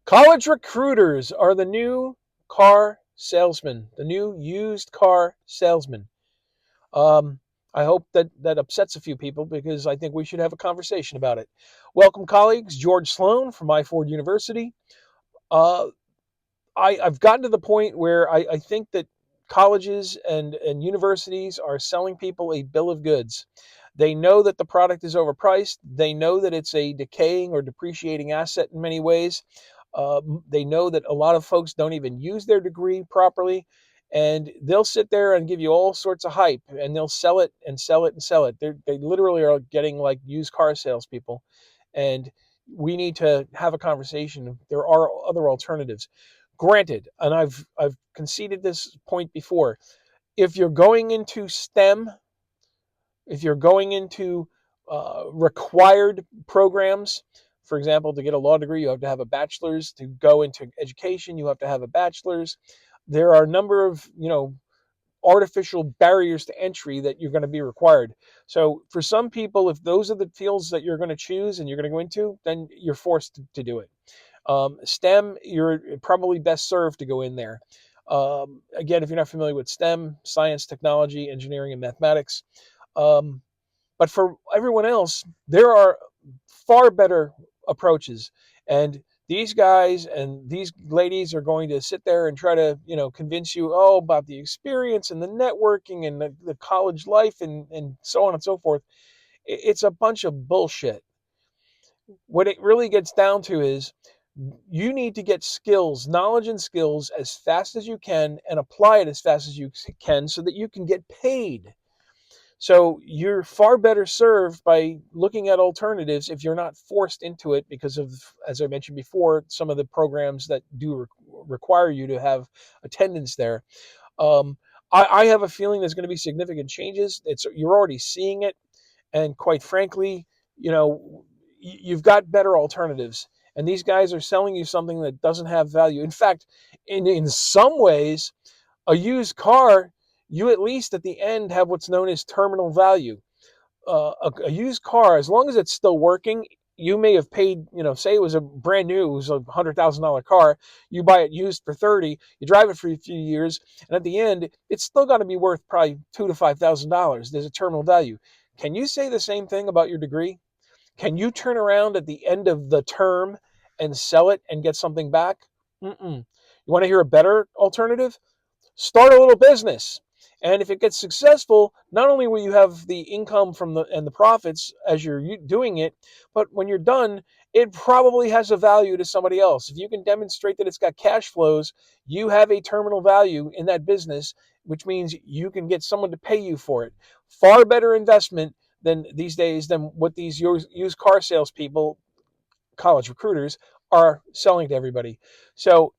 College recruiters are the new car salesmen, the new used car salesman. Um, I hope that upsets a few people because I think we should have a conversation about it. Welcome, colleagues. George Sloan from Myford University. Uh, I've gotten to the point where I think that colleges and universities are selling people a bill of goods. They know that the product is overpriced. They know that it's a decaying or depreciating asset in many ways. They know that a lot of folks don't even use their degree properly, and they'll sit there and give you all sorts of hype, and they'll sell it and sell it and sell it. They literally are getting like used car salespeople, and we need to have a conversation. There are other alternatives. Granted, and I've conceded this point before. If you're going into STEM, if you're going into required programs, for example, to get a law degree, you have to have a bachelor's. To go into education, you have to have a bachelor's. There are a number of artificial barriers to entry that you're going to be required. So for some people, if those are the fields that you're going to choose and you're going to go into, then you're forced to do it. STEM, you're probably best served to go in there. Again, if you're not familiar with STEM, science, technology, engineering, and mathematics. Um, but for everyone else, there are far better approaches. And these guys and these ladies are going to sit there and try to, convince you, oh, about the experience and the networking and the college life and so on and so forth. It's a bunch of bullshit. What it really gets down to is you need to get skills, knowledge and skills as fast as you can and apply it as fast as you can so that you can get paid. So you're far better served by looking at alternatives if you're not forced into it because of, as I mentioned before, some of the programs that do require you to have attendance there. Um, I have a feeling there's going to be significant changes. You're already seeing it, and quite frankly, you've got better alternatives. And these guys are selling you something that doesn't have value. In fact, in some ways, a used car, you at least at the end have what's known as terminal value. A used car, as long as it's still working, you may have paid, say it was a brand new, it was $100,000 car. You buy it used for 30, you drive it for a few years, and at the end, it's still got to be worth probably $2,000 to $5,000. There's a terminal value. Can you say the same thing about your degree? Can you turn around at the end of the term and sell it and get something back? Mm-mm. You want to hear a better alternative? Start a little business. And if it gets successful, not only will you have the income from the profits as you're doing it, but when you're done, it probably has a value to somebody else. If you can demonstrate that it's got cash flows, you have a terminal value in that business, which means you can get someone to pay you for it. Far better investment than these days than what these used car salespeople, college recruiters, are selling to everybody. So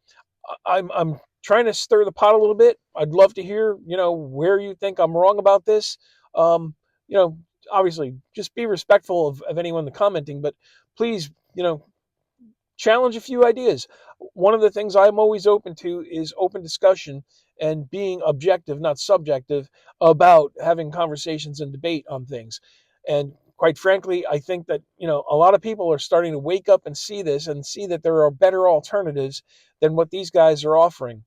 I'm trying to stir the pot a little bit. I'd love to hear, where you think I'm wrong about this. Um, you know, Obviously, just be respectful of anyone commenting, but please, challenge a few ideas. One of the things I'm always open to is open discussion and being objective, not subjective, about having conversations and debate on things. And quite frankly, I think that, a lot of people are starting to wake up and see this and see that there are better alternatives than what these guys are offering.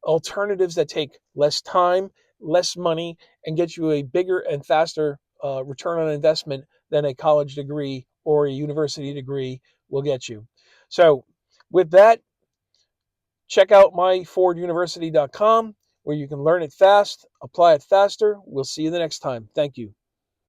Alternatives that take less time, less money, and get you a bigger and faster return on investment than a college degree or a university degree will get you. So, with that, check out myforduniversity.com where you can learn it fast, apply it faster. We'll see you the next time. Thank you.